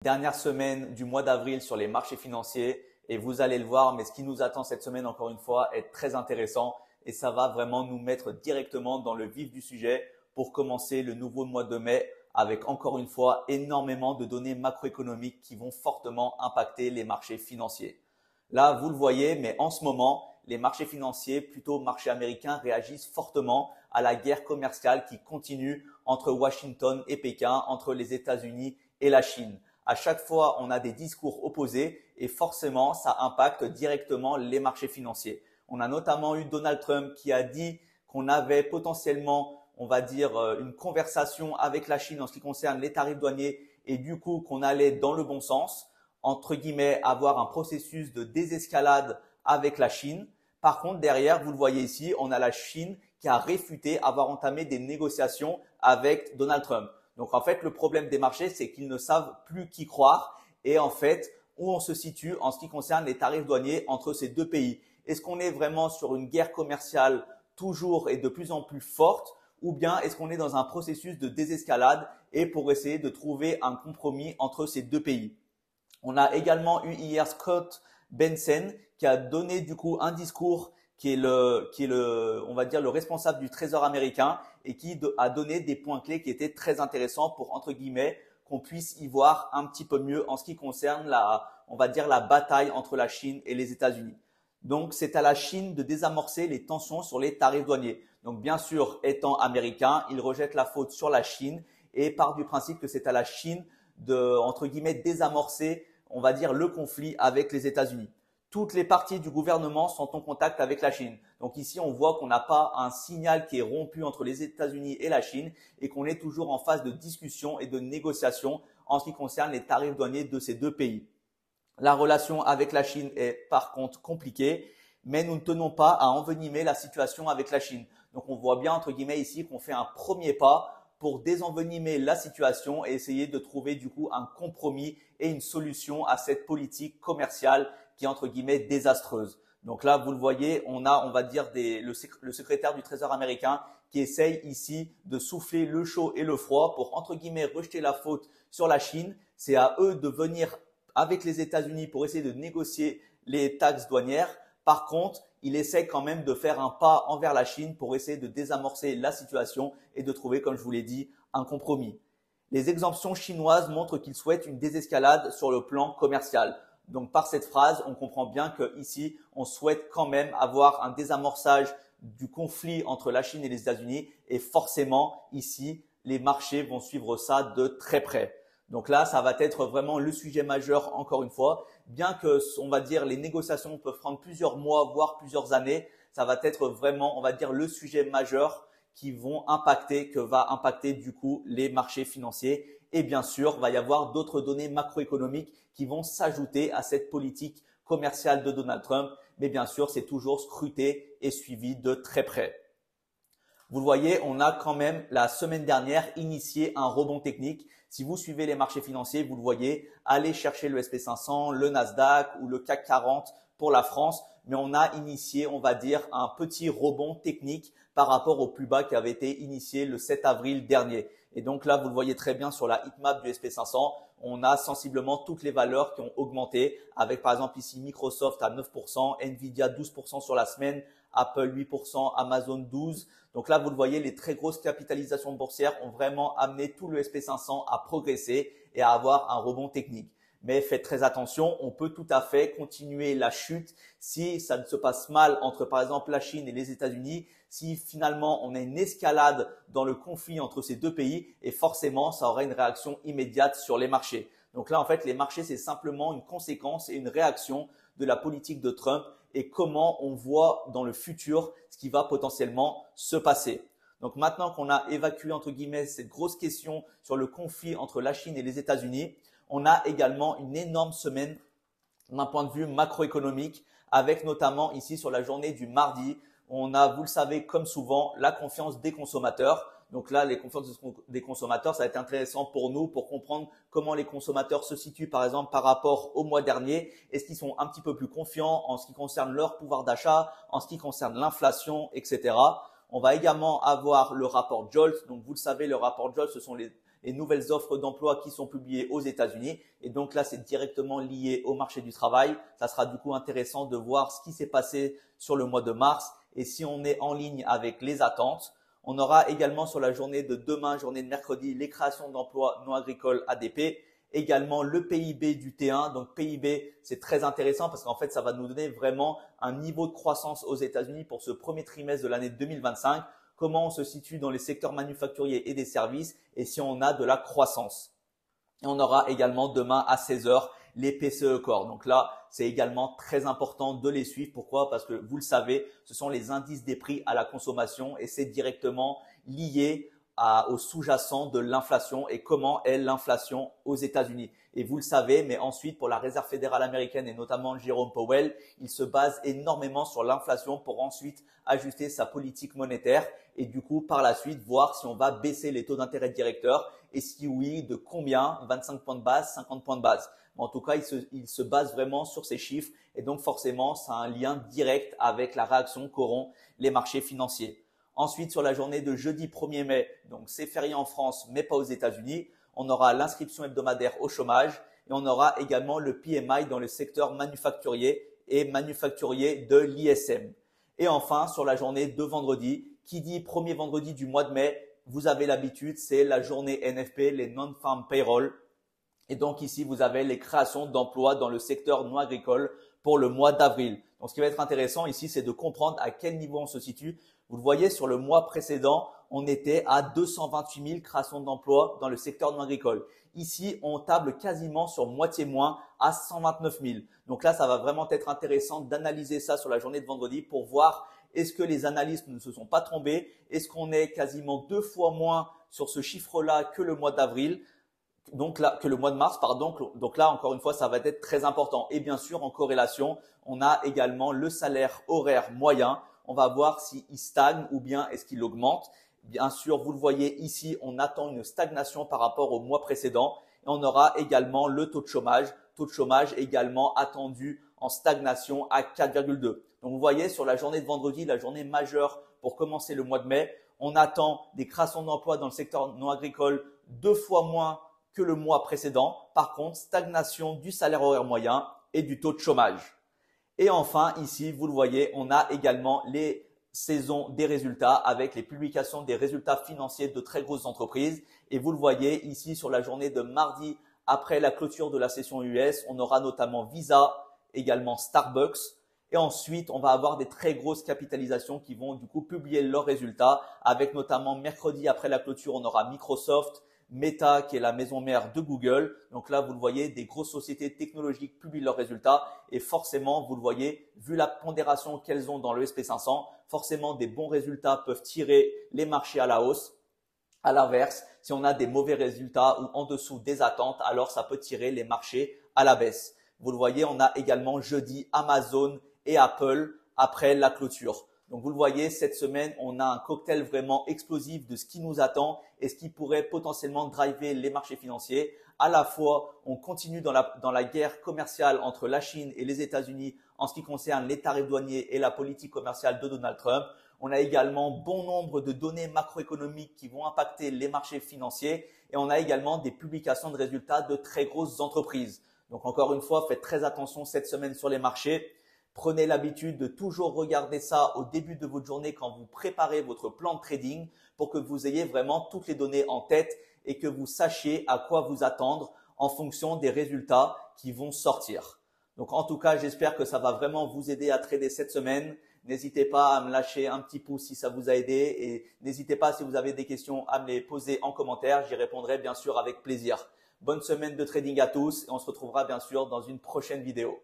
Dernière semaine du mois d'avril sur les marchés financiers et vous allez le voir, mais ce qui nous attend cette semaine encore une fois est très intéressant et ça va vraiment nous mettre directement dans le vif du sujet pour commencer le nouveau mois de mai avec encore une fois énormément de données macroéconomiques qui vont fortement impacter les marchés financiers. Là, vous le voyez, mais en ce moment, les marchés financiers, plutôt marchés américains, réagissent fortement à la guerre commerciale qui continue entre Washington et Pékin, entre les États-Unis et la Chine. À chaque fois, on a des discours opposés et forcément, ça impacte directement les marchés financiers. On a notamment eu Donald Trump qui a dit qu'on avait potentiellement, on va dire, une conversation avec la Chine en ce qui concerne les tarifs douaniers et du coup qu'on allait dans le bon sens, entre guillemets, avoir un processus de désescalade avec la Chine. Par contre, derrière, vous le voyez ici, on a la Chine qui a réfuté avoir entamé des négociations avec Donald Trump. Donc en fait, le problème des marchés, c'est qu'ils ne savent plus qui croire et en fait, où on se situe en ce qui concerne les tarifs douaniers entre ces deux pays. Est-ce qu'on est vraiment sur une guerre commerciale toujours et de plus en plus forte ou bien est-ce qu'on est dans un processus de désescalade et pour essayer de trouver un compromis entre ces deux pays? On a également eu hier Scott Bessent qui a donné du coup un discours qui est on va dire le responsable du Trésor américain et qui a donné des points clés qui étaient très intéressants pour entre guillemets qu'on puisse y voir un petit peu mieux en ce qui concerne on va dire la bataille entre la Chine et les États-Unis. Donc c'est à la Chine de désamorcer les tensions sur les tarifs douaniers. Donc bien sûr, étant américain, il rejette la faute sur la Chine et part du principe que c'est à la Chine de entre guillemets désamorcer, on va dire, le conflit avec les États-Unis. Toutes les parties du gouvernement sont en contact avec la Chine. Donc ici, on voit qu'on n'a pas un signal qui est rompu entre les États-Unis et la Chine et qu'on est toujours en phase de discussion et de négociation en ce qui concerne les tarifs douaniers de ces deux pays. La relation avec la Chine est par contre compliquée, mais nous ne tenons pas à envenimer la situation avec la Chine. Donc on voit bien entre guillemets ici qu'on fait un premier pas pour désenvenimer la situation et essayer de trouver du coup un compromis et une solution à cette politique commerciale qui est entre guillemets désastreuse. Donc là, vous le voyez, on va dire, le secrétaire du Trésor américain qui essaye ici de souffler le chaud et le froid pour entre guillemets rejeter la faute sur la Chine. C'est à eux de venir avec les États-Unis pour essayer de négocier les taxes douanières. Par contre, il essaie quand même de faire un pas envers la Chine pour essayer de désamorcer la situation et de trouver, comme je vous l'ai dit, un compromis. Les exemptions chinoises montrent qu'ils souhaitent une désescalade sur le plan commercial. Donc par cette phrase, on comprend bien qu'ici, on souhaite quand même avoir un désamorçage du conflit entre la Chine et les États-Unis et forcément ici, les marchés vont suivre ça de très près. Donc là, ça va être vraiment le sujet majeur encore une fois. Bien que, on va dire, les négociations peuvent prendre plusieurs mois, voire plusieurs années, ça va être vraiment, on va dire, le sujet majeur que va impacter du coup les marchés financiers. Et bien sûr, il va y avoir d'autres données macroéconomiques qui vont s'ajouter à cette politique commerciale de Donald Trump. Mais bien sûr, c'est toujours scruté et suivi de très près. Vous le voyez, on a quand même la semaine dernière initié un rebond technique. Si vous suivez les marchés financiers, vous le voyez, allez chercher le SP500, le Nasdaq ou le CAC 40 pour la France. Mais on a initié, on va dire, un petit rebond technique par rapport au plus bas qui avait été initié le 7 avril dernier. Et donc là, vous le voyez très bien sur la heatmap du SP500, on a sensiblement toutes les valeurs qui ont augmenté avec par exemple ici Microsoft à 9%, Nvidia 12% sur la semaine, Apple 8%, Amazon 12%. Donc là, vous le voyez, les très grosses capitalisations boursières ont vraiment amené tout le SP500 à progresser et à avoir un rebond technique. Mais faites très attention, on peut tout à fait continuer la chute si ça ne se passe mal entre par exemple la Chine et les États-Unis, si finalement on a une escalade dans le conflit entre ces deux pays et forcément ça aura une réaction immédiate sur les marchés. Donc là en fait les marchés c'est simplement une conséquence et une réaction de la politique de Trump et comment on voit dans le futur ce qui va potentiellement se passer. Donc maintenant qu'on a évacué entre guillemets cette grosse question sur le conflit entre la Chine et les États-Unis, on a également une énorme semaine d'un point de vue macroéconomique avec notamment ici sur la journée du mardi, on a, vous le savez, comme souvent, la confiance des consommateurs. Donc là, les confiances des consommateurs, ça va être intéressant pour nous pour comprendre comment les consommateurs se situent, par exemple, par rapport au mois dernier. Est-ce qu'ils sont un petit peu plus confiants en ce qui concerne leur pouvoir d'achat, en ce qui concerne l'inflation, etc. On va également avoir le rapport Jolts. Donc, vous le savez, le rapport Jolts, ce sont les nouvelles offres d'emploi qui sont publiées aux États-Unis. Et donc là, c'est directement lié au marché du travail. Ça sera du coup intéressant de voir ce qui s'est passé sur le mois de mars et si on est en ligne avec les attentes. On aura également sur la journée de demain, journée de mercredi, les créations d'emplois non agricoles ADP. Également le PIB du T1. Donc PIB, c'est très intéressant parce qu'en fait, ça va nous donner vraiment un niveau de croissance aux États-Unis pour ce premier trimestre de l'année 2025. Comment on se situe dans les secteurs manufacturiers et des services et si on a de la croissance. Et on aura également demain à 16 heures les PCE Core. Donc là, c'est également très important de les suivre. Pourquoi? Parce que vous le savez, ce sont les indices des prix à la consommation et c'est directement lié au sous-jacent de l'inflation et comment est l'inflation aux États-Unis. Et vous le savez, mais ensuite pour la Réserve fédérale américaine et notamment Jérôme Powell, il se base énormément sur l'inflation pour ensuite ajuster sa politique monétaire et du coup par la suite voir si on va baisser les taux d'intérêt directeurs et si oui, de combien, 25 points de base, 50 points de base. Mais en tout cas, il se base vraiment sur ces chiffres et donc forcément, ça a un lien direct avec la réaction qu'auront les marchés financiers. Ensuite, sur la journée de jeudi 1er mai, donc c'est férié en France, mais pas aux États-Unis, on aura l'inscription hebdomadaire au chômage et on aura également le PMI dans le secteur manufacturier et manufacturier de l'ISM. Et enfin, sur la journée de vendredi, qui dit premier vendredi du mois de mai, vous avez l'habitude, c'est la journée NFP, les Non-Farm Payroll. Et donc ici, vous avez les créations d'emplois dans le secteur non agricole pour le mois d'avril. Donc ce qui va être intéressant ici, c'est de comprendre à quel niveau on se situe. Vous le voyez, sur le mois précédent, on était à 228 000 créations d'emplois dans le secteur non agricole. Ici, on table quasiment sur moitié moins à 129 000. Donc là, ça va vraiment être intéressant d'analyser ça sur la journée de vendredi pour voir est-ce que les analystes ne se sont pas trompés. Est-ce qu'on est quasiment 2 fois moins sur ce chiffre-là que le mois d'avril? Donc là, que le mois de mars, pardon. Donc là, encore une fois, ça va être très important. Et bien sûr, en corrélation, on a également le salaire horaire moyen. On va voir s'il stagne ou bien est-ce qu'il augmente. Bien sûr, vous le voyez ici, on attend une stagnation par rapport au mois précédent. Et on aura également le taux de chômage. Taux de chômage également attendu en stagnation à 4,2. Donc vous voyez, sur la journée de vendredi, la journée majeure pour commencer le mois de mai, on attend des créations d'emplois dans le secteur non agricole 2 fois moins que le mois précédent. Par contre, stagnation du salaire horaire moyen et du taux de chômage. Et enfin, ici, vous le voyez, on a également les saisons des résultats avec les publications des résultats financiers de très grosses entreprises. Et vous le voyez ici sur la journée de mardi après la clôture de la session US, on aura notamment Visa, également Starbucks. Et ensuite, on va avoir des très grosses capitalisations qui vont du coup publier leurs résultats avec notamment mercredi après la clôture, on aura Microsoft, Meta qui est la maison mère de Google. Donc là, vous le voyez, des grosses sociétés technologiques publient leurs résultats et forcément, vous le voyez, vu la pondération qu'elles ont dans le SP500, forcément des bons résultats peuvent tirer les marchés à la hausse. À l'inverse, si on a des mauvais résultats ou en dessous des attentes, alors ça peut tirer les marchés à la baisse. Vous le voyez, on a également jeudi Amazon et Apple après la clôture. Donc vous le voyez, cette semaine, on a un cocktail vraiment explosif de ce qui nous attend et ce qui pourrait potentiellement driver les marchés financiers. À la fois, on continue dans la guerre commerciale entre la Chine et les États-Unis en ce qui concerne les tarifs douaniers et la politique commerciale de Donald Trump. On a également bon nombre de données macroéconomiques qui vont impacter les marchés financiers et on a également des publications de résultats de très grosses entreprises. Donc encore une fois, faites très attention cette semaine sur les marchés. Prenez l'habitude de toujours regarder ça au début de votre journée quand vous préparez votre plan de trading pour que vous ayez vraiment toutes les données en tête et que vous sachiez à quoi vous attendre en fonction des résultats qui vont sortir. Donc en tout cas, j'espère que ça va vraiment vous aider à trader cette semaine. N'hésitez pas à me lâcher un petit pouce si ça vous a aidé et n'hésitez pas si vous avez des questions à me les poser en commentaire. J'y répondrai bien sûr avec plaisir. Bonne semaine de trading à tous et on se retrouvera bien sûr dans une prochaine vidéo.